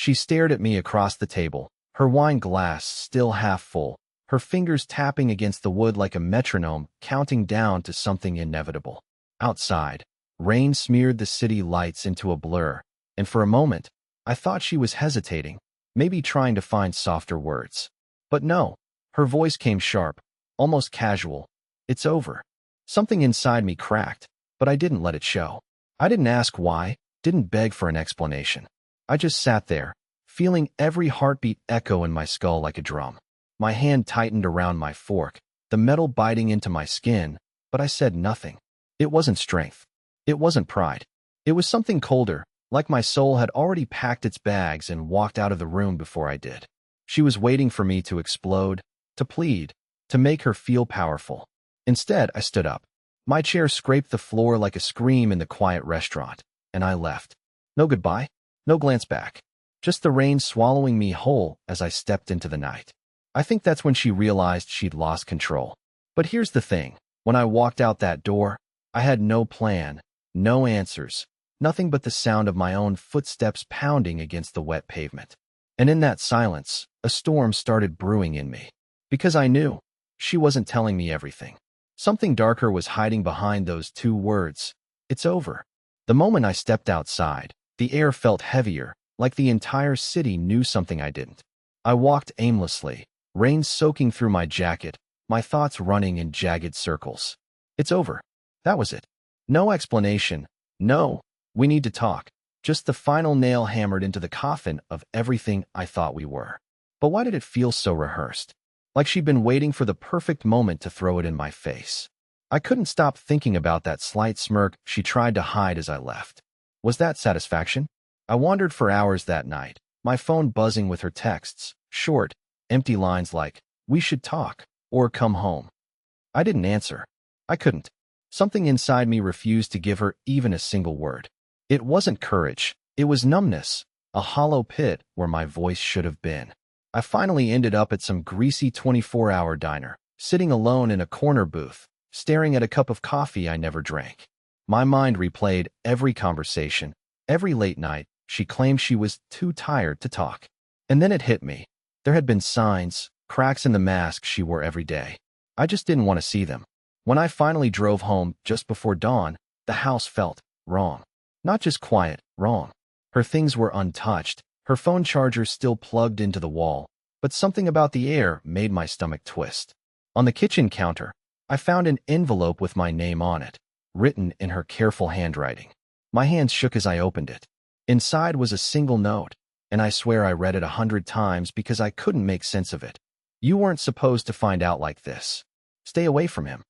She stared at me across the table, her wine glass still half full, her fingers tapping against the wood like a metronome, counting down to something inevitable. Outside, rain smeared the city lights into a blur, and for a moment, I thought she was hesitating, maybe trying to find softer words. But no, her voice came sharp, almost casual. It's over. Something inside me cracked, but I didn't let it show. I didn't ask why, didn't beg for an explanation. I just sat there, feeling every heartbeat echo in my skull like a drum. My hand tightened around my fork, the metal biting into my skin, but I said nothing. It wasn't strength. It wasn't pride. It was something colder, like my soul had already packed its bags and walked out of the room before I did. She was waiting for me to explode, to plead, to make her feel powerful. Instead, I stood up. My chair scraped the floor like a scream in the quiet restaurant, and I left. No goodbye, no glance back. Just the rain swallowing me whole as I stepped into the night. I think that's when she realized she'd lost control. But here's the thing. When I walked out that door, I had no plan, no answers, nothing but the sound of my own footsteps pounding against the wet pavement. And in that silence, a storm started brewing in me. Because I knew she wasn't telling me everything. Something darker was hiding behind those two words. It's over. The moment I stepped outside, the air felt heavier, like the entire city knew something I didn't. I walked aimlessly, rain soaking through my jacket, my thoughts running in jagged circles. It's over. That was it. No explanation. No, we need to talk. Just the final nail hammered into the coffin of everything I thought we were. But why did it feel so rehearsed? Like she'd been waiting for the perfect moment to throw it in my face. I couldn't stop thinking about that slight smirk she tried to hide as I left. Was that satisfaction? I wandered for hours that night, my phone buzzing with her texts, short, empty lines like, "We should talk," or "Come home." I didn't answer. I couldn't. Something inside me refused to give her even a single word. It wasn't courage. It was numbness, a hollow pit where my voice should have been. I finally ended up at some greasy 24-hour diner, sitting alone in a corner booth, staring at a cup of coffee I never drank. My mind replayed every conversation, every late night. She claimed she was too tired to talk. And then it hit me. There had been signs, cracks in the mask she wore every day. I just didn't want to see them. When I finally drove home just before dawn, the house felt wrong. Not just quiet, wrong. Her things were untouched, her phone charger still plugged into the wall, but something about the air made my stomach twist. On the kitchen counter, I found an envelope with my name on it, written in her careful handwriting. My hands shook as I opened it. Inside was a single note, and I swear I read it 100 times because I couldn't make sense of it. You weren't supposed to find out like this. Stay away from him.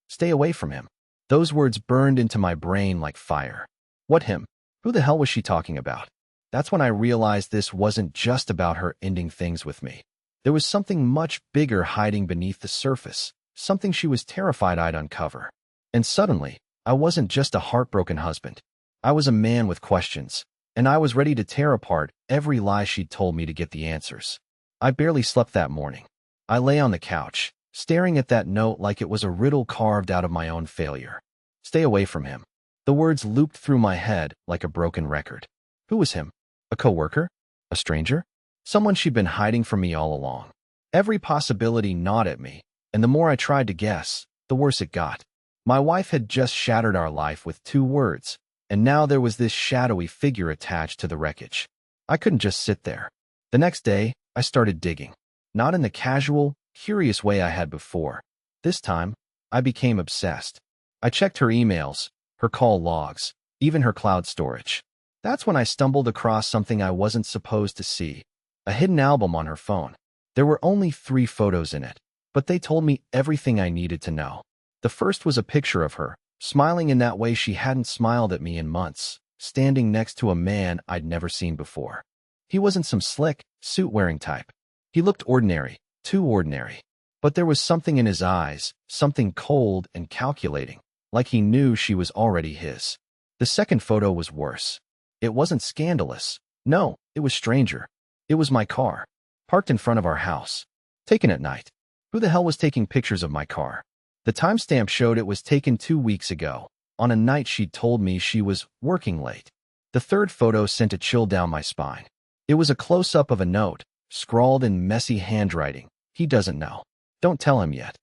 Stay away from him. Those words burned into my brain like fire. What him? Who the hell was she talking about? That's when I realized this wasn't just about her ending things with me. There was something much bigger hiding beneath the surface, something she was terrified I'd uncover. And suddenly, I wasn't just a heartbroken husband. I was a man with questions, and I was ready to tear apart every lie she'd told me to get the answers. I barely slept that morning. I lay on the couch, staring at that note like it was a riddle carved out of my own failure. Stay away from him. The words looped through my head like a broken record. Who was him? A coworker? A stranger? Someone she'd been hiding from me all along. Every possibility gnawed at me, and the more I tried to guess, the worse it got. My wife had just shattered our life with 2 words, and now there was this shadowy figure attached to the wreckage. I couldn't just sit there. The next day, I started digging. Not in the casual, curious way I had before. This time, I became obsessed. I checked her emails, her call logs, even her cloud storage. That's when I stumbled across something I wasn't supposed to see. A hidden album on her phone. There were only 3 photos in it, but they told me everything I needed to know. The first was a picture of her, smiling in that way she hadn't smiled at me in months, standing next to a man I'd never seen before. He wasn't some slick, suit-wearing type. He looked ordinary, too ordinary. But there was something in his eyes, something cold and calculating, like he knew she was already his. The second photo was worse. It wasn't scandalous. No, it was stranger. It was my car, parked in front of our house, taken at night. Who the hell was taking pictures of my car? The timestamp showed it was taken 2 weeks ago, on a night she'd told me she was working late. The third photo sent a chill down my spine. It was a close-up of a note, scrawled in messy handwriting. He doesn't know. Don't tell him yet.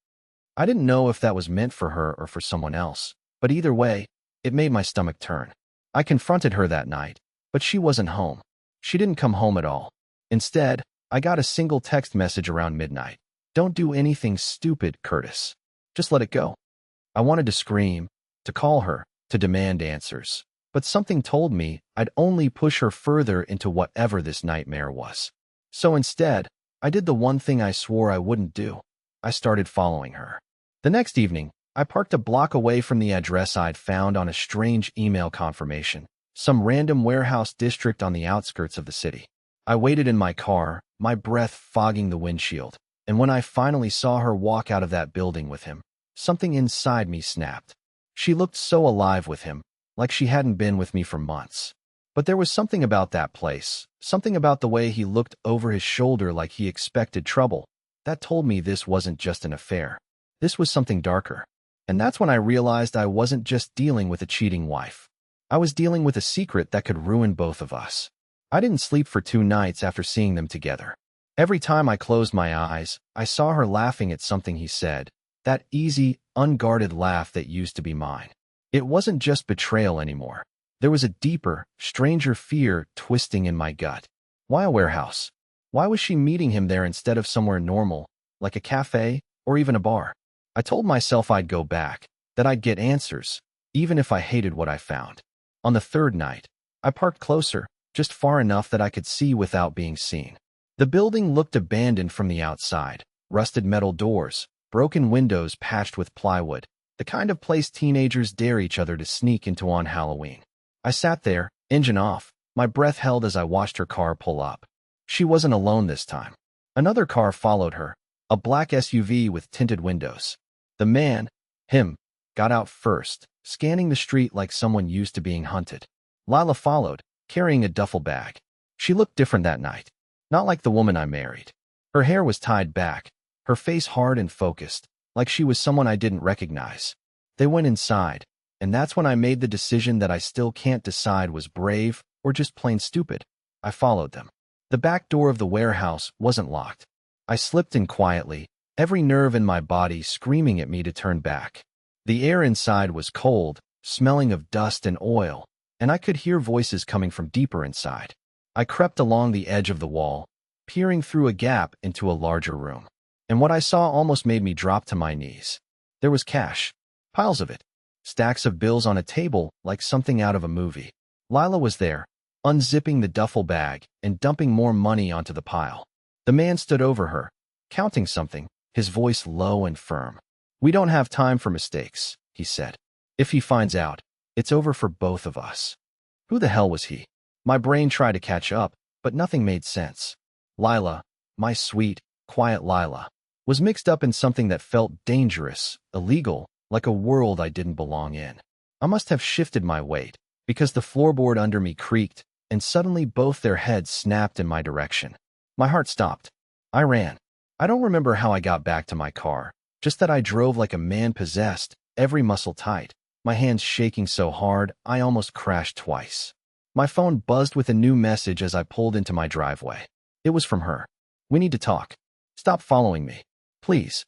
I didn't know if that was meant for her or for someone else, but either way, it made my stomach turn. I confronted her that night, but she wasn't home. She didn't come home at all. Instead, I got a single text message around midnight. Don't do anything stupid, Curtis. Just let it go. I wanted to scream, to call her, to demand answers. But something told me I'd only push her further into whatever this nightmare was. So instead, I did the one thing I swore I wouldn't do. I started following her. The next evening, I parked a block away from the address I'd found on a strange email confirmation, some random warehouse district on the outskirts of the city. I waited in my car, my breath fogging the windshield, and when I finally saw her walk out of that building with him, something inside me snapped. She looked so alive with him, like she hadn't been with me for months. But there was something about that place, something about the way he looked over his shoulder like he expected trouble, that told me this wasn't just an affair. This was something darker. And that's when I realized I wasn't just dealing with a cheating wife. I was dealing with a secret that could ruin both of us. I didn't sleep for 2 nights after seeing them together. Every time I closed my eyes, I saw her laughing at something he said, that easy, unguarded laugh that used to be mine. It wasn't just betrayal anymore. There was a deeper, stranger fear twisting in my gut. Why a warehouse? Why was she meeting him there instead of somewhere normal, like a cafe or even a bar? I told myself I'd go back, that I'd get answers, even if I hated what I found. On the 3rd night, I parked closer, just far enough that I could see without being seen. The building looked abandoned from the outside, rusted metal doors, broken windows patched with plywood, the kind of place teenagers dare each other to sneak into on Halloween. I sat there, engine off, my breath held as I watched her car pull up. She wasn't alone this time. Another car followed her, a black SUV with tinted windows. The man, him, got out first, scanning the street like someone used to being hunted. Lila followed, carrying a duffel bag. She looked different that night, not like the woman I married. Her hair was tied back, her face hard and focused, like she was someone I didn't recognize. They went inside, and that's when I made the decision that I still can't decide was brave or just plain stupid. I followed them. The back door of the warehouse wasn't locked. I slipped in quietly, every nerve in my body screaming at me to turn back. The air inside was cold, smelling of dust and oil, and I could hear voices coming from deeper inside. I crept along the edge of the wall, peering through a gap into a larger room. And what I saw almost made me drop to my knees. There was cash, piles of it, stacks of bills on a table like something out of a movie. Lila was there, unzipping the duffel bag and dumping more money onto the pile. The man stood over her, counting something, his voice low and firm. "We don't have time for mistakes," he said. "If he finds out, it's over for both of us." Who the hell was he? My brain tried to catch up, but nothing made sense. Lila, my sweet, quiet Lila, was mixed up in something that felt dangerous, illegal, like a world I didn't belong in. I must have shifted my weight, because the floorboard under me creaked, and suddenly both their heads snapped in my direction. My heart stopped. I ran. I don't remember how I got back to my car, just that I drove like a man possessed, every muscle tight, my hands shaking so hard I almost crashed twice. My phone buzzed with a new message as I pulled into my driveway. It was from her. "We need to talk. Stop following me. Please."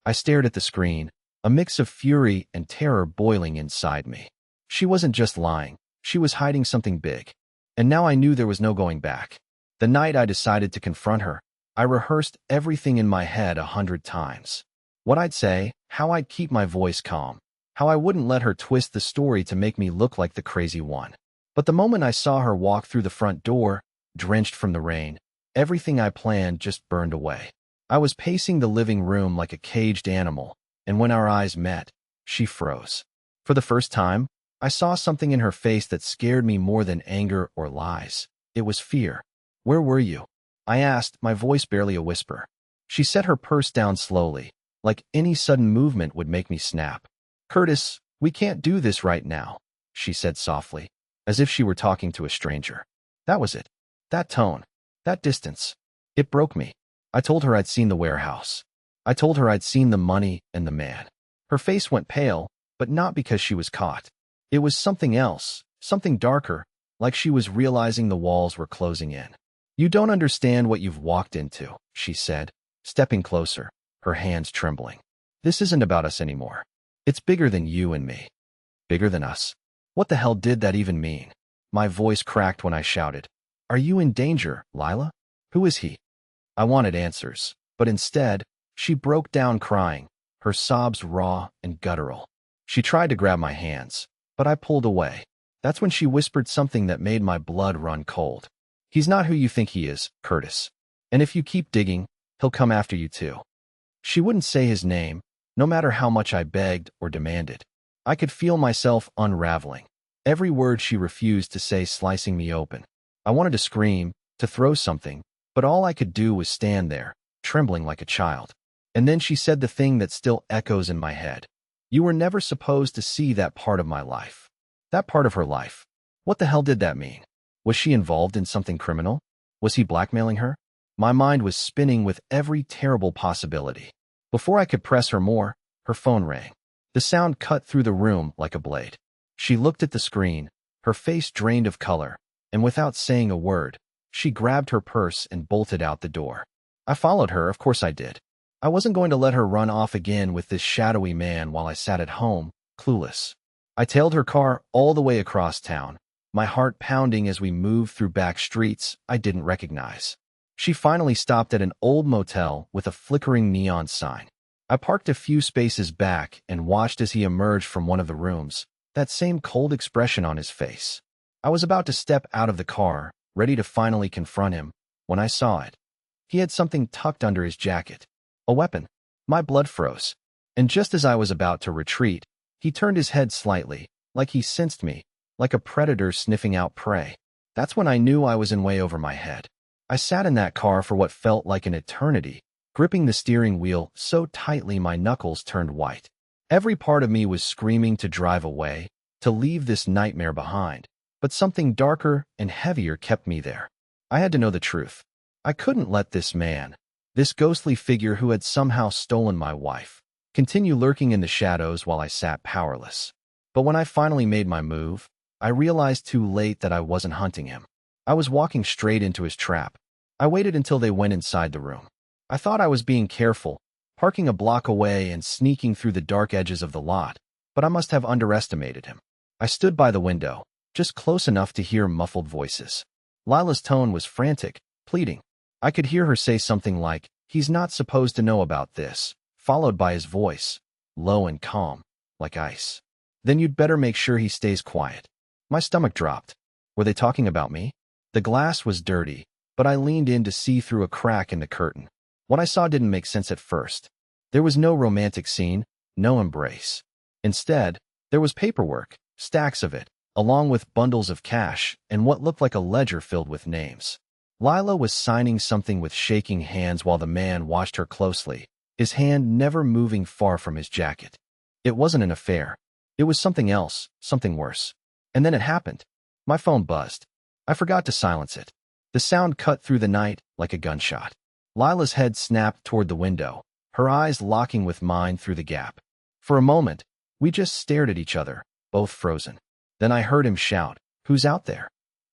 I stared at the screen, a mix of fury and terror boiling inside me. She wasn't just lying, she was hiding something big. And now I knew there was no going back. The night I decided to confront her, I rehearsed everything in my head 100 times. What I'd say, how I'd keep my voice calm, how I wouldn't let her twist the story to make me look like the crazy one. But the moment I saw her walk through the front door, drenched from the rain, everything I planned just burned away. I was pacing the living room like a caged animal, and when our eyes met, she froze. For the first time, I saw something in her face that scared me more than anger or lies. It was fear. "Where were you?" I asked, my voice barely a whisper. She set her purse down slowly, like any sudden movement would make me snap. "Curtis, we can't do this right now," she said softly, as if she were talking to a stranger. That was it. That tone. That distance. It broke me. I told her I'd seen the warehouse. I told her I'd seen the money and the man. Her face went pale, but not because she was caught. It was something else, something darker, like she was realizing the walls were closing in. You don't understand what you've walked into, she said, stepping closer, her hands trembling. This isn't about us anymore. It's bigger than you and me. Bigger than us. What the hell did that even mean? My voice cracked when I shouted. Are you in danger, Lila? Who is he? I wanted answers, but instead, she broke down crying, her sobs raw and guttural. She tried to grab my hands, but I pulled away. That's when she whispered something that made my blood run cold. He's not who you think he is, Curtis. And if you keep digging, he'll come after you too. She wouldn't say his name, no matter how much I begged or demanded. I could feel myself unraveling. Every word she refused to say slicing me open. I wanted to scream, to throw something, but all I could do was stand there, trembling like a child. And then she said the thing that still echoes in my head. You were never supposed to see that part of my life. That part of her life. What the hell did that mean? Was she involved in something criminal? Was he blackmailing her? My mind was spinning with every terrible possibility. Before I could press her more, her phone rang. The sound cut through the room like a blade. She looked at the screen, her face drained of color, and without saying a word, she grabbed her purse and bolted out the door. I followed her, of course I did. I wasn't going to let her run off again with this shadowy man while I sat at home, clueless. I tailed her car all the way across town, my heart pounding as we moved through back streets I didn't recognize. She finally stopped at an old motel with a flickering neon sign. I parked a few spaces back and watched as he emerged from one of the rooms, that same cold expression on his face. I was about to step out of the car, ready to finally confront him, when I saw it. He had something tucked under his jacket. A weapon. My blood froze. And just as I was about to retreat, he turned his head slightly, like he sensed me, like a predator sniffing out prey. That's when I knew I was in way over my head. I sat in that car for what felt like an eternity, gripping the steering wheel so tightly my knuckles turned white. Every part of me was screaming to drive away, to leave this nightmare behind, but something darker and heavier kept me there. I had to know the truth. I couldn't let this man, this ghostly figure who had somehow stolen my wife, continue lurking in the shadows while I sat powerless. But when I finally made my move, I realized too late that I wasn't hunting him. I was walking straight into his trap. I waited until they went inside the room. I thought I was being careful, parking a block away and sneaking through the dark edges of the lot, but I must have underestimated him. I stood by the window, just close enough to hear muffled voices. Lila's tone was frantic, pleading. I could hear her say something like, "He's not supposed to know about this," followed by his voice, low and calm, like ice. "Then you'd better make sure he stays quiet." My stomach dropped. Were they talking about me? The glass was dirty, but I leaned in to see through a crack in the curtain. What I saw didn't make sense at first. There was no romantic scene, no embrace. Instead, there was paperwork, stacks of it, along with bundles of cash and what looked like a ledger filled with names. Lila was signing something with shaking hands while the man watched her closely, his hand never moving far from his jacket. It wasn't an affair. It was something else, something worse. And then it happened. My phone buzzed. I forgot to silence it. The sound cut through the night like a gunshot. Lila's head snapped toward the window, her eyes locking with mine through the gap. For a moment, we just stared at each other, both frozen. Then I heard him shout, "Who's out there?"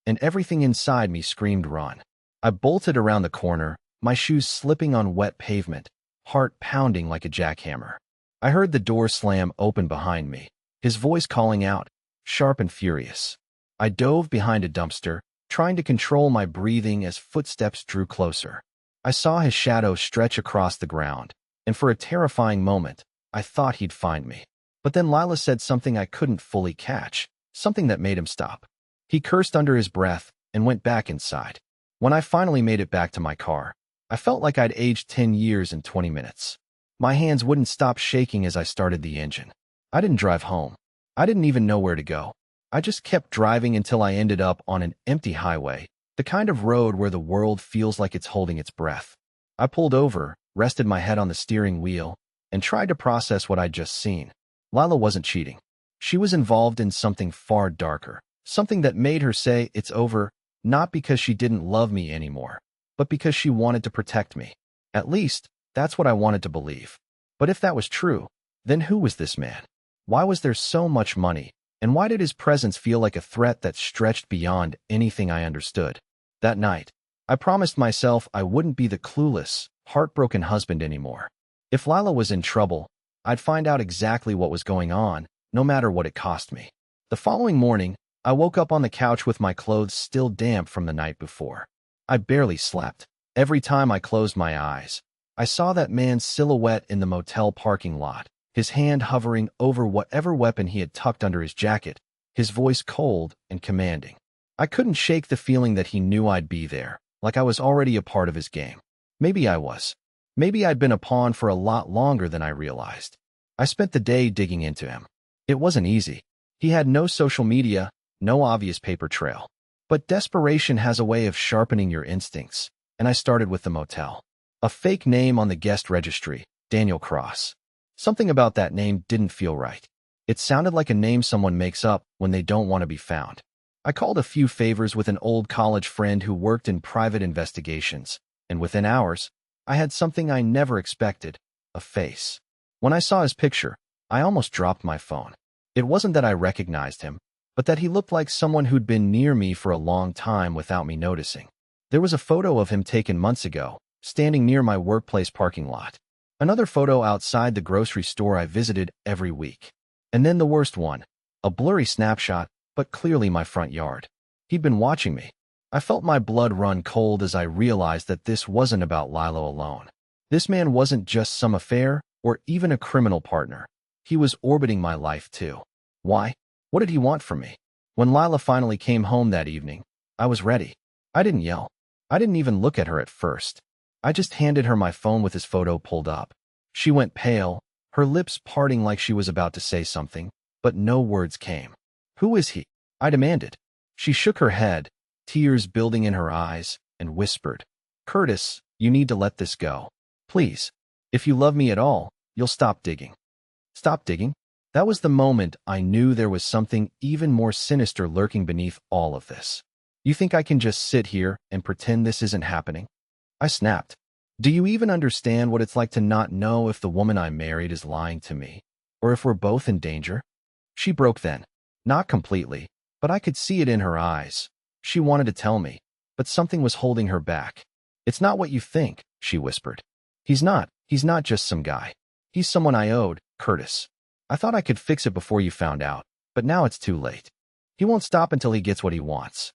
And everything inside me screamed run. I bolted around the corner, my shoes slipping on wet pavement, heart pounding like a jackhammer. I heard the door slam open behind me, his voice calling out, sharp and furious. I dove behind a dumpster, trying to control my breathing as footsteps drew closer. I saw his shadow stretch across the ground, and for a terrifying moment, I thought he'd find me. But then Lila said something I couldn't fully catch, something that made him stop. He cursed under his breath and went back inside. When I finally made it back to my car, I felt like I'd aged 10 years in 20 minutes. My hands wouldn't stop shaking as I started the engine. I didn't drive home. I didn't even know where to go. I just kept driving until I ended up on an empty highway, the kind of road where the world feels like it's holding its breath. I pulled over, rested my head on the steering wheel, and tried to process what I'd just seen. Lila wasn't cheating. She was involved in something far darker, something that made her say it's over, not because she didn't love me anymore, but because she wanted to protect me. At least, that's what I wanted to believe. But if that was true, then who was this man? Why was there so much money? And why did his presence feel like a threat that stretched beyond anything I understood? That night, I promised myself I wouldn't be the clueless, heartbroken husband anymore. If Lila was in trouble, I'd find out exactly what was going on, no matter what it cost me. The following morning, I woke up on the couch with my clothes still damp from the night before. I barely slept. Every time I closed my eyes, I saw that man's silhouette in the motel parking lot, his hand hovering over whatever weapon he had tucked under his jacket, his voice cold and commanding. I couldn't shake the feeling that he knew I'd be there, like I was already a part of his game. Maybe I was. Maybe I'd been a pawn for a lot longer than I realized. I spent the day digging into him. It wasn't easy. He had no social media, no obvious paper trail. But desperation has a way of sharpening your instincts, and I started with the motel. A fake name on the guest registry, Daniel Cross. Something about that name didn't feel right. It sounded like a name someone makes up when they don't want to be found. I called a few favors with an old college friend who worked in private investigations, and within hours, I had something I never expected, a face. When I saw his picture, I almost dropped my phone. It wasn't that I recognized him, but that he looked like someone who'd been near me for a long time without me noticing. There was a photo of him taken months ago, standing near my workplace parking lot. Another photo outside the grocery store I visited every week. And then the worst one, a blurry snapshot, but clearly my front yard. He'd been watching me. I felt my blood run cold as I realized that this wasn't about Lila alone. This man wasn't just some affair or even a criminal partner. He was orbiting my life too. Why? What did he want from me? When Lila finally came home that evening, I was ready. I didn't yell. I didn't even look at her at first. I just handed her my phone with his photo pulled up. She went pale, her lips parting like she was about to say something, but no words came. Who is he? I demanded. She shook her head, tears building in her eyes, and whispered, Curtis, you need to let this go. Please. If you love me at all, you'll stop digging. Stop digging? That was the moment I knew there was something even more sinister lurking beneath all of this. You think I can just sit here and pretend this isn't happening? I snapped. Do you even understand what it's like to not know if the woman I married is lying to me, or if we're both in danger? She broke then. Not completely, but I could see it in her eyes. She wanted to tell me, but something was holding her back. It's not what you think, she whispered. He's not just some guy. He's someone I owed, Curtis. I thought I could fix it before you found out, but now it's too late. He won't stop until he gets what he wants.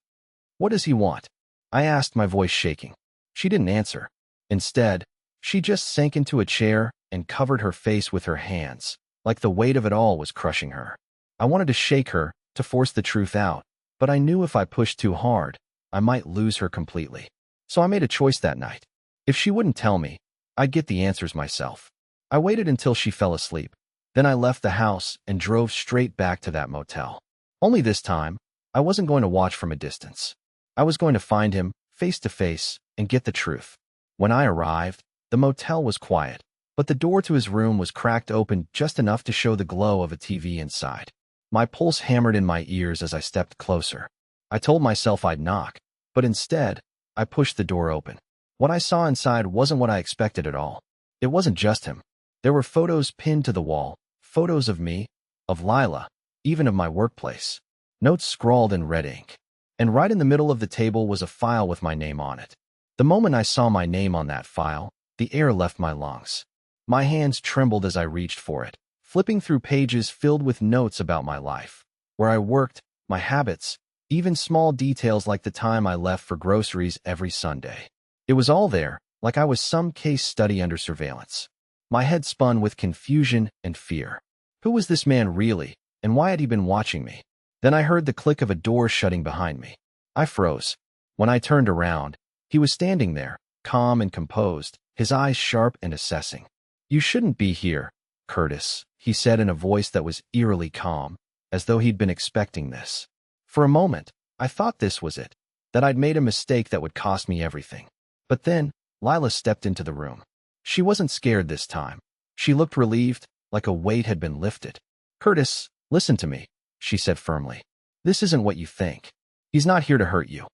What does he want? I asked, my voice shaking. She didn't answer. Instead, she just sank into a chair and covered her face with her hands, like the weight of it all was crushing her. I wanted to shake her, to force the truth out, but I knew if I pushed too hard, I might lose her completely. So I made a choice that night. If she wouldn't tell me, I'd get the answers myself. I waited until she fell asleep. Then I left the house and drove straight back to that motel. Only this time, I wasn't going to watch from a distance. I was going to find him, face to face, and get the truth. When I arrived, the motel was quiet, but the door to his room was cracked open just enough to show the glow of a TV inside. My pulse hammered in my ears as I stepped closer. I told myself I'd knock, but instead, I pushed the door open. What I saw inside wasn't what I expected at all. It wasn't just him. There were photos pinned to the wall, photos of me, of Lila, even of my workplace. Notes scrawled in red ink. And right in the middle of the table was a file with my name on it. The moment I saw my name on that file, the air left my lungs. My hands trembled as I reached for it, flipping through pages filled with notes about my life, where I worked, my habits, even small details like the time I left for groceries every Sunday. It was all there, like I was some case study under surveillance. My head spun with confusion and fear. Who was this man really, and why had he been watching me? Then I heard the click of a door shutting behind me. I froze. When I turned around, he was standing there, calm and composed, his eyes sharp and assessing. You shouldn't be here, Curtis, he said in a voice that was eerily calm, as though he'd been expecting this. For a moment, I thought this was it, that I'd made a mistake that would cost me everything. But then, Lila stepped into the room. She wasn't scared this time. She looked relieved, like a weight had been lifted. Curtis, listen to me, she said firmly. This isn't what you think. He's not here to hurt you.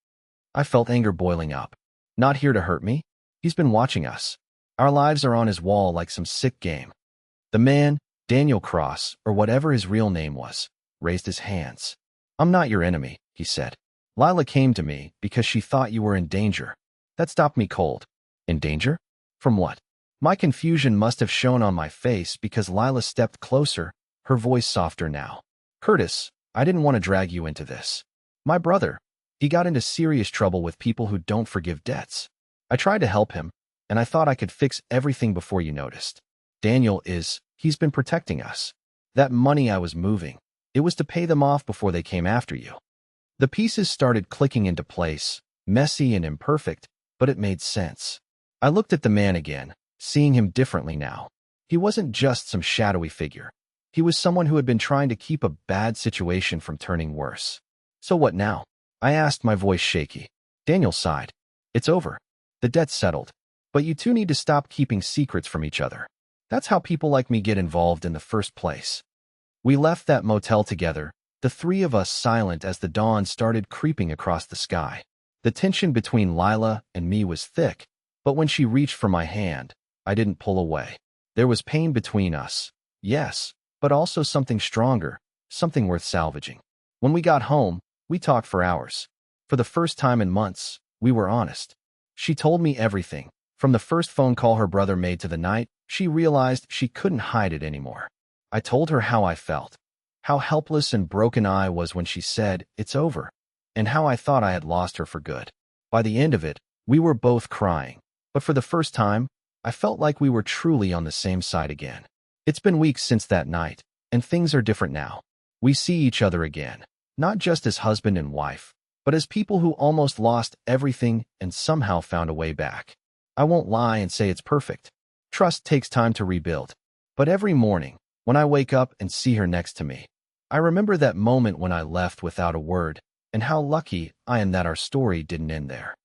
I felt anger boiling up. Not here to hurt me? He's been watching us. Our lives are on his wall like some sick game. The man, Daniel Cross, or whatever his real name was, raised his hands. I'm not your enemy, he said. Lila came to me because she thought you were in danger. That stopped me cold. In danger? From what? My confusion must have shown on my face because Lila stepped closer, her voice softer now. Curtis, I didn't want to drag you into this. My brother, he got into serious trouble with people who don't forgive debts. I tried to help him, and I thought I could fix everything before you noticed. He's been protecting us. That money I was moving, it was to pay them off before they came after you. The pieces started clicking into place, messy and imperfect, but it made sense. I looked at the man again, seeing him differently now. He wasn't just some shadowy figure. He was someone who had been trying to keep a bad situation from turning worse. So what now? I asked, my voice shaky. Daniel sighed. It's over. The debt's settled. But you two need to stop keeping secrets from each other. That's how people like me get involved in the first place. We left that motel together, the three of us silent as the dawn started creeping across the sky. The tension between Lila and me was thick, but when she reached for my hand, I didn't pull away. There was pain between us, yes, but also something stronger, something worth salvaging. When we got home, we talked for hours. For the first time in months, we were honest. She told me everything, from the first phone call her brother made to the night she realized she couldn't hide it anymore. I told her how I felt, how helpless and broken I was when she said, it's over, and how I thought I had lost her for good. By the end of it, we were both crying, but for the first time, I felt like we were truly on the same side again. It's been weeks since that night, and things are different now. We see each other again, not just as husband and wife, but as people who almost lost everything and somehow found a way back. I won't lie and say it's perfect. Trust takes time to rebuild. But every morning, when I wake up and see her next to me, I remember that moment when I left without a word, and how lucky I am that our story didn't end there.